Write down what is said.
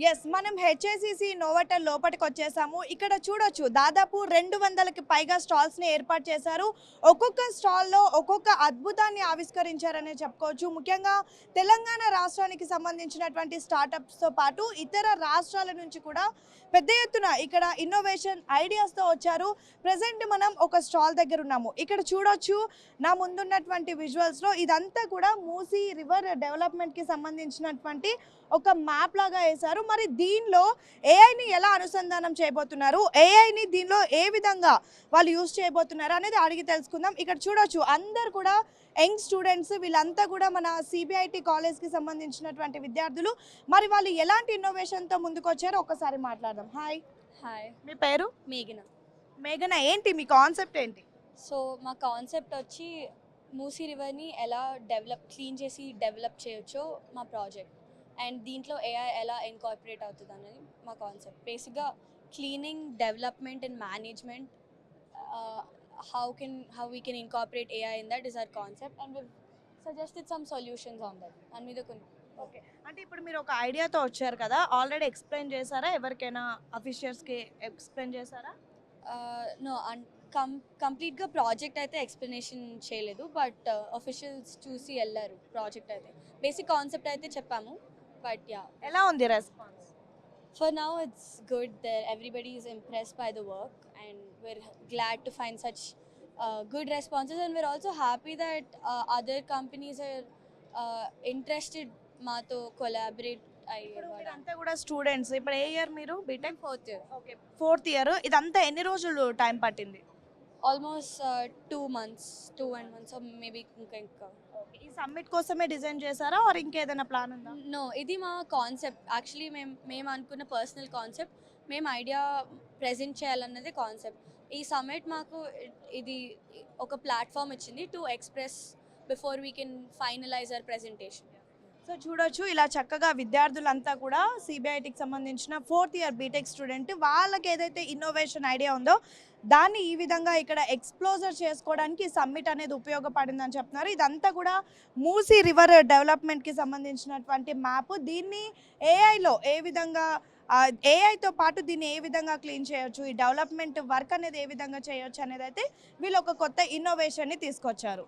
Yes. మనం HICC Novotel లోపటికొచ్చేసాము. ఇక్కడ చూడొచ్చు దాదాపు 200కి పైగా స్టాల్స్‌ని ఏర్పాటు చేశారు. ఒక్కొక్క స్టాల్‌లో ఒక్కొక్క అద్భుతాన్ని ఆవిష్కరించారనే చెప్పుకోవచ్చు. ముఖ్యంగా తెలంగాణ రాష్ట్రానికి సంబంధించినటువంటి స్టార్టప్స్‌తో పాటు ఇతర రాష్ట్రాల నుంచి కూడా పెద్ద ఎత్తున ఇక్కడ ఇన్నోవేషన్ ఐడియాస్‌తో వచ్చారు. ప్రెజెంట్ మనం ఒక స్టాల్ దగ్గర ఉన్నాము. ఇక్కడ చూడొచ్చు నా ముందున్నటువంటి విజువల్స్‌లో ఇదంతా కూడా మూసీ రివర్ డెవలప్‌మెంట్‌కి సంబంధించినటువంటి ఒక మ్యాప్ లాగా వేశారు. మరి దీనిలో ఏఐని ఎలా అనుసంధానం చేయబోతున్నారు, ఏఐని దీనిలో ఏ విధంగా వాళ్ళు యూజ్ చేయబోతున్నారు అనేది అడిగి తెలుసుకుందాం. ఇక్కడ చూడొచ్చు అందరు కూడా యంగ్ స్టూడెంట్స్, వీళ్ళంతా కూడా మన సిబిఐటి కాలేజ్కి సంబంధించినటువంటి విద్యార్థులు. మరి వాళ్ళు ఎలాంటి ఇన్నోవేషన్తో ముందుకు వచ్చారో ఒకసారి మాట్లాడదాం. హాయ్. హాయ్, మీ పేరు? మేఘన. మేఘన, ఏంటి మీ కాన్సెప్ట్ ఏంటి? సో మా కాన్సెప్ట్ వచ్చి మూసీ రివర్ని ఎలా క్లీన్ చేసి డెవలప్ చేయొచ్చో మా ప్రాజెక్ట్. అండ్ దీంట్లో ఏఐ ఎలా ఇన్కార్పొరేట్ అవుతుంది అనేది మా కాన్సెప్ట్. బేసిక్గా cleaning, development and management, how we can incorporate AI in that is our concept, and we've suggested some solutions on that. And with the okay, అంటే ఇప్పుడు మీరు ఒక ఐడియాతో వచ్చారు కదా, ఆల్రెడీ ఎక్స్ప్లెయిన్ చేశారా? ఎవరికైనా అఫీషియల్స్కి ఎక్స్ప్లెయిన్ చేశారా? నో కంప్లీట్గా ప్రాజెక్ట్ అయితే ఎక్స్ప్లెనేషన్ చేయలేదు, బట్ అఫీషియల్స్ చూసి వెళ్ళారు ప్రాజెక్ట్ అయితే. బేసిక్ కాన్సెప్ట్ అయితే చెప్పాము, బట్ యా. ఎలా ఉంది response? For now, it's good. That everybody is impressed by the work, and we're glad to find such good responses. And we're also happy that other companies are interested to collaborate. ఇప్పుడు మీరంతా కూడా students. ఇప్పుడు ఏ year మీరు? B Tech Fourth year. Okay, 4th year. ఇదంతా ఎన్ని రోజులు time పట్టింది? Almost 2 months, 2 months, or maybe ఇంకా. ఈ సమ్మిట్ కోసమే డిజైన్ చేశారా, ఆర్ ఇంకేదైనా ప్లాన్ ఉందా? నో, ఇది మా కాన్సెప్ట్. యాక్చువల్లీ మేము అనుకున్న పర్సనల్ కాన్సెప్ట్. మేము ఐడియా ప్రెజెంట్ చేయాలన్నది కాన్సెప్ట్. ఈ సమ్మిట్ మాకు ఇది ఒక ప్లాట్ఫామ్ ఇచ్చింది to express before we can finalise our presentation. So చూడొచ్చు ఇలా చక్కగా విద్యార్థులంతా కూడా సిబిఐటికి సంబంధించిన 4th ఇయర్ బీటెక్ స్టూడెంట్, వాళ్ళకి ఏదైతే ఇన్నోవేషన్ ఐడియా ఉందో దాన్ని ఈ విధంగా ఇక్కడ ఎక్స్ప్లోజర్ చేసుకోవడానికి సమ్మిట్ అనేది ఉపయోగపడిందని చెప్తున్నారు. ఇదంతా కూడా మూసీ రివర్ డెవలప్మెంట్కి సంబంధించినటువంటి మ్యాప్. దీన్ని ఏఐలో ఏ విధంగా, ఏఐతో పాటు దీన్ని ఏ విధంగా క్లీన్ చేయొచ్చు, ఈ డెవలప్మెంట్ వర్క్ అనేది ఏ విధంగా చేయొచ్చు అనేది అయితే వీళ్ళు ఒక కొత్త ఇన్నోవేషన్ని తీసుకొచ్చారు.